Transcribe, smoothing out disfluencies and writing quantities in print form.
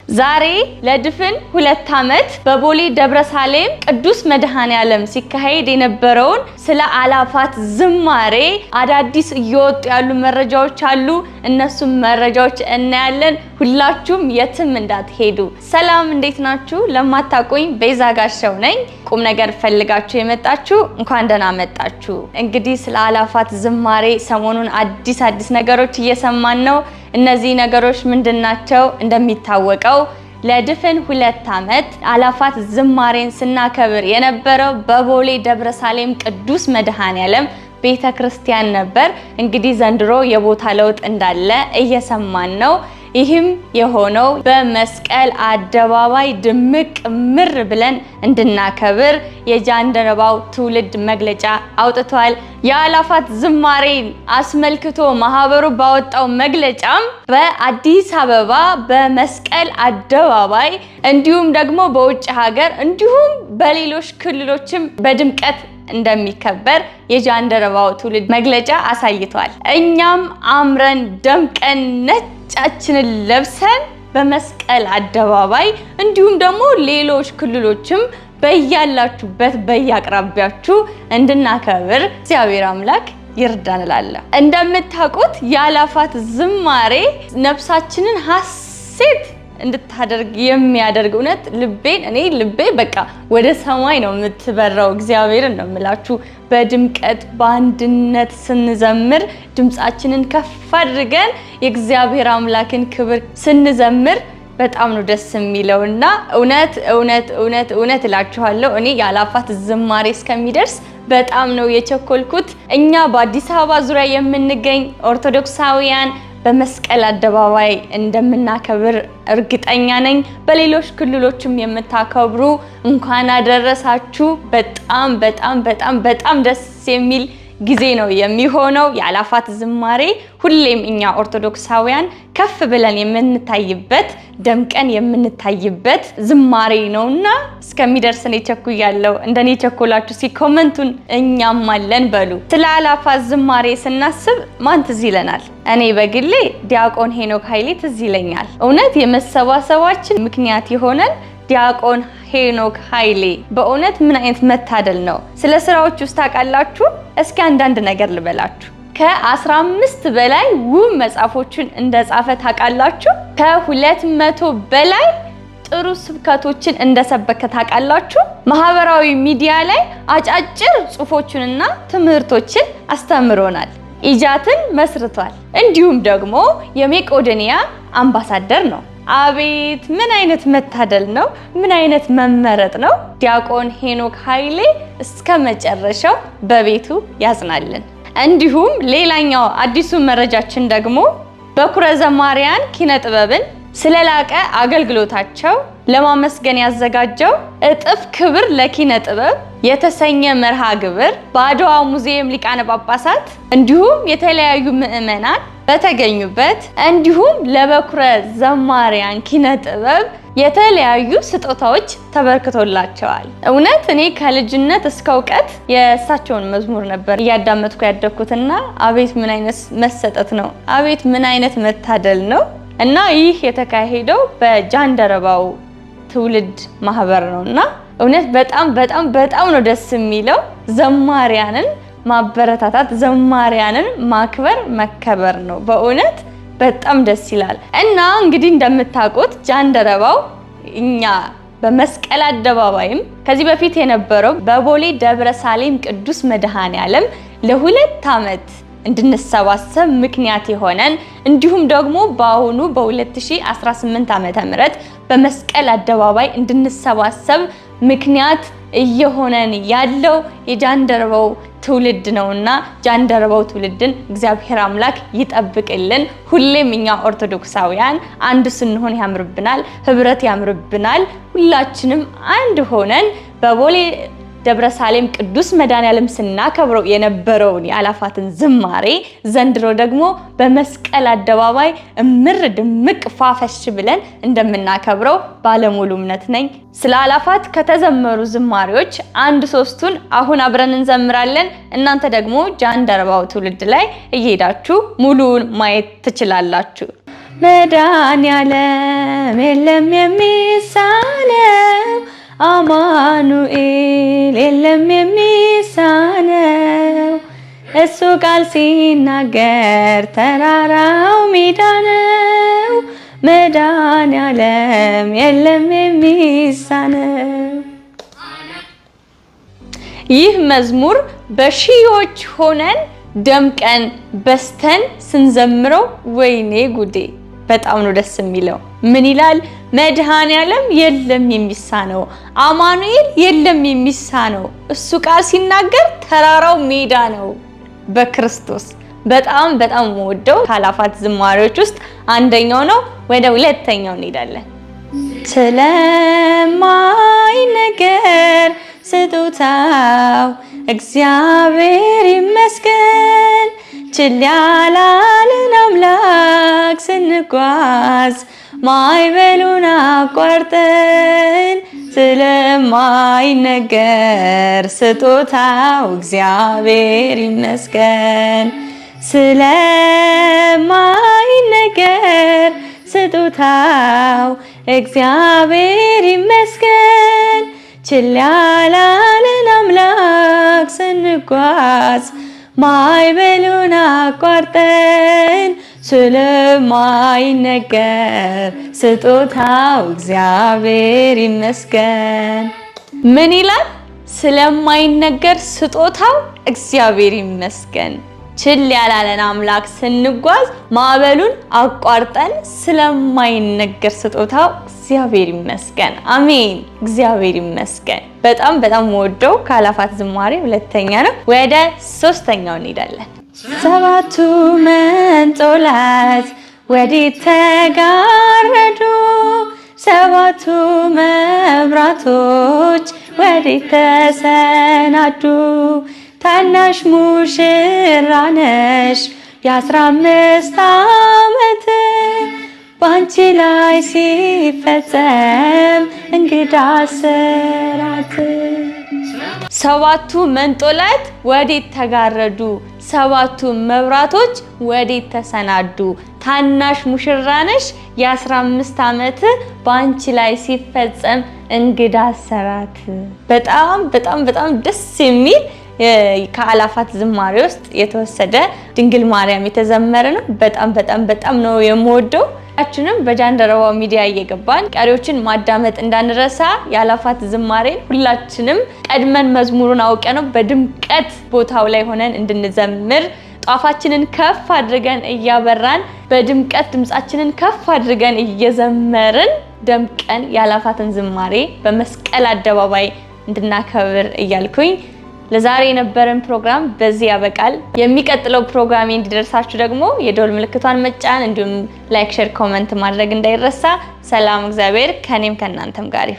ዛሬ ለድፍን 2 ዓመት በቦሌ ደብረሳሌም ቅዱስ መድኃኔዓለም ሲካሄድ የነበረውን ስለ አላፋት ዝማሬ አዳዲስ እየወጡ ያሉ መረጃዎች አሉ። እነሱም መረጃዎች እናያለን። ሁላችሁም የትም እንዳትሄዱ። ሰላም፣ እንዴት ናችሁ? ለማታቆኝ ቤዛ ጋሻው ነኝ። ቁም ነገር ፈልጋችሁ የመጣችሁ እንኳን ደህና መጣችሁ። እንግዲህ ስለ አላፋት ዝማሬ ሰሞኑን አዲስ ነገሮች እየሰማን ነው። እነዚህ ነገሮች ምንድናቸው? እንደሚታወቀው ለድፍን 2 ዓመት አላፋት ዝማሬን ስናከብር የነበረው በቦሌ ደብረሳሌም ቅዱስ መድኃኔዓለም ቤተክርስቲያን ነበር። እንግዲህ ዘንድሮ የቦታ ለውጥ እንዳለ እየሰማን ነው። ይህም የሆነው በመስቀል አደባባይ ድምቅ ምር ብለን እንድናከብር የጃንደረባው ትውልድ መግለጫ አውጥቷል። የአላፋት ዝማሬን አስመልክቶ ማህበሩ ባወጣው መግለጫም በአዲስ አበባ በመስቀል አደባባይ እንዲሁም ደግሞ በውጭ ሀገር እንዲሁም በሌሎች ክልሎችም በድምቀት እንደሚከበር የጃንደረባው ትውልድ መግለጫ አሳይቷል። እኛም አምረን ደምቀን ነጫችንን ለብሰን በመስቀል አደባባይ እንዲሁም ደግሞ ሌሎች ክልሎችም በያላችሁበት በያቅራቢያችሁ እንድናከብር እግዚአብሔር አምላክ ይርዳን እላለሁ። እንደምታውቁት የአላፋት ዝማሬ ነፍሳችንን ሐሴት እንድታደርግ የሚያደርግ እውነት ልቤ በቃ ወደ ሰማይ ነው የምትበራው። እግዚአብሔርን ነው የምላችሁ። በድምቀት በአንድነት ስንዘምር ድምጻችንን ከፍ አድርገን የእግዚአብሔር አምላክን ክብር ስንዘምር በጣም ነው ደስ የሚለውና እውነት እላችኋለሁ እኔ የአላፋት ዝማሬ እስከሚደርስ በጣም ነው የቸኮልኩት። እኛ በአዲስ አበባ ዙሪያ የምንገኝ ኦርቶዶክሳውያን በመስቀል አደባባይ እንደምናከብር እርግጠኛ ነኝ። በሌሎች ክልሎችም የምታከብሩ እንኳን አደረሳችሁ። በጣም ደስ የሚል ጊዜ ነው የሚሆነው። የአላፋት ዝማሬ ሁሌም እኛ ኦርቶዶክሳውያን ከፍ ብለን የምንታይበት ደምቀን የምንታይበት ዝማሬ ነውና እስከሚደርስ እኔ ቸኩያለሁ። እንደኔ ቸኮላችሁ ሲኮመንቱን እኛም አለን በሉ። ስለ አላፋት ዝማሬ ስናስብ ማን ትዝ ይለናል? እኔ በግሌ ዲያቆን ሄኖክ ኃይሌ ትዝ ይለኛል። እውነት የመሰባሰባችን ምክንያት የሆነን ዲያቆን ሄኖክ ኃይሌ በእውነት ምን አይነት መታደል ነው። ስለ ስራዎች ውስጥ ታውቃላችሁ? እስኪ አንዳንድ ነገር ልበላችሁ። ከ15 በላይ ውብ መጽሐፎችን እንደጻፈ ታውቃላችሁ? ከ200 በላይ ጥሩ ስብከቶችን እንደሰበከ ታውቃላችሁ? ማህበራዊ ሚዲያ ላይ አጫጭር ጽሁፎችንና ትምህርቶችን አስተምሮናል። ኢጃትን መስርቷል። እንዲሁም ደግሞ የሜቄዶንያ አምባሳደር ነው። አቤት ምን አይነት መታደል ነው! ምን አይነት መመረጥ ነው! ዲያቆን ሄኖክ ኃይሌ እስከ መጨረሻው በቤቱ ያጽናልን። እንዲሁም ሌላኛው አዲሱ መረጃችን ደግሞ በኩረ ዘማሪያን ኪነ ጥበብን ስለላቀ አገልግሎታቸው ለማመስገን ያዘጋጀው እጥፍ ክብር ለኪነ ጥበብ የተሰኘ መርሃ ግብር በአድዋ ሙዚየም ሊቃነ ጳጳሳት እንዲሁም የተለያዩ ምዕመናን በተገኙበት እንዲሁም ለበኩረ ዘማሪያን ኪነ ጥበብ የተለያዩ ስጦታዎች ተበርክቶላቸዋል። እውነት እኔ ከልጅነት እስከ እውቀት የእሳቸውን መዝሙር ነበር እያዳመጥኩ ያደግኩትና አቤት ምን አይነት መሰጠት ነው! አቤት ምን አይነት መታደል ነው! እና ይህ የተካሄደው በጃንደረባው ትውልድ ማህበር ነውና እውነት በጣም ነው ደስ የሚለው። ዘማሪያንን ማበረታታት፣ ዘማሪያንን ማክበር መከበር ነው። በእውነት በጣም ደስ ይላል። እና እንግዲህ እንደምታውቁት ጃንደረባው እኛ በመስቀል አደባባይም ከዚህ በፊት የነበረው በቦሌ ደብረሳሌም ቅዱስ መድኃኔዓለም ለ2 ዓመት እንድንሰባሰብ ምክንያት የሆነን እንዲሁም ደግሞ በአሁኑ በ2018 ዓ.ም በመስቀል አደባባይ እንድንሰባሰብ ምክንያት እየሆነን ያለው የጃንደረባው ትውልድ ነውና ጃንደረባው ትውልድን እግዚአብሔር አምላክ ይጠብቅልን። ሁሌም እኛ ኦርቶዶክሳውያን አንድ ስንሆን ያምርብናል፣ ህብረት ያምርብናል። ሁላችንም አንድ ሆነን በቦሌ ደብረሳሌም ቅዱስ መድኃኔዓለም ስናከብረው የነበረውን የአላፋትን ዝማሬ ዘንድሮ ደግሞ በመስቀል አደባባይ እምር ድምቅ ፋፈሽ ብለን እንደምናከብረው ባለሙሉ እምነት ነኝ። ስለ አላፋት ከተዘመሩ ዝማሬዎች 1-3ቱን አሁን አብረን እንዘምራለን። እናንተ ደግሞ ጃንደረባው ትውልድ ላይ እየሄዳችሁ ሙሉውን ማየት ትችላላችሁ። መድኃኒዓለም የለም የሚሳነው፣ አማኑኤል የለም የሚሳነው። እሱ ቃል ሲናገር ተራራው ሜዳ ነው። መድኃኒዓለም የለም የሚሳነው። ይህ መዝሙር በሺዎች ሆነን ደምቀን በስተን ስንዘምረው ወይኔ ጉዴ በጣም ነው ደስ የሚለው። ምን ይላል? መድኃኒዓለም የለም የሚሳነው፣ አማኑኤል የለም የሚሳነው። እሱ ቃል ሲናገር ተራራው ሜዳ ነው በክርስቶስ። በጣም በጣም ወደው ከአእላፋት ዝማሬዎች ውስጥ አንደኛው ነው። ወደ ሁለተኛው እንሄዳለን። ስለማይነገር ስጦታው እግዚአብሔር ይመስገን፣ ችላ ያላለን አምላክ ስንጓዝ ማዕበሉን አቋርጠን። ስለማይነገር ስጦታው እግዚአብሔር ይመስገን፣ ስለማይነገር ስጦታው እግዚአብሔር ይመስገን፣ ችላ ያላለን አምላክ ስንጓዝ ማዕበሉን አቋርጠን። ስለማይነገር ስጦታው እግዚአብሔር ይመስገን። ምን ይላል? ስለማይነገር ስጦታው እግዚአብሔር ይመስገን፣ ችላ ያላለን አምላክ ስንጓዝ ማዕበሉን አቋርጠን። ስለማይነገር ስጦታው እግዚአብሔር ይመስገን። አሜን። እግዚአብሔር ይመስገን። በጣም በጣም ወደው ከአእላፋት ዝማሬ ሁለተኛ ነው። ወደ ሶስተኛው እንሄዳለን። ሰባቱ መንጦላዕት ወዴት ተጋረዱ? ሰባቱ መብራቶች ወዴት ተሰናዱ? ታናሽ ሙሽራ ነሽ የ15 ዓመት፣ ባንቺ ላይ ሲፈጸም እንግዳ ስራት። ሰባቱ መንጦላዕት ወዴት ተጋረዱ? ሰባቱ መብራቶች ወዴት ተሰናዱ? ታናሽ ሙሽራ ነሽ የ15 ዓመት፣ ባንቺ ላይ ሲፈጸም እንግዳ ስራት። በጣም በጣም በጣም ደስ የሚል ከአእላፋት ዝማሬ ውስጥ የተወሰደ ድንግል ማርያም የተዘመረ ነው። በጣም በጣም በጣም ነው የምወደው። ሁላችንም በጃንደረባው ሚዲያ እየገባን ቀሪዎችን ማዳመጥ እንዳንረሳ። የአእላፋት ዝማሬን ሁላችንም ቀድመን መዝሙሩን አውቀነው በድምቀት ቦታው ላይ ሆነን እንድንዘምር ጧፋችንን ከፍ አድርገን እያበራን በድምቀት ድምጻችንን ከፍ አድርገን እየዘመርን ደምቀን የአእላፋትን ዝማሬ በመስቀል አደባባይ እንድናከብር እያልኩኝ ለዛሬ የነበረን ፕሮግራም በዚህ ያበቃል። የሚቀጥለው ፕሮግራሜ እንዲደርሳችሁ ደግሞ የደወል ምልክቷን መጫን እንዲሁም ላይክ፣ ሼር፣ ኮሜንት ማድረግ እንዳይረሳ። ሰላም፣ እግዚአብሔር ከኔም ከናንተም ጋር ይሁን።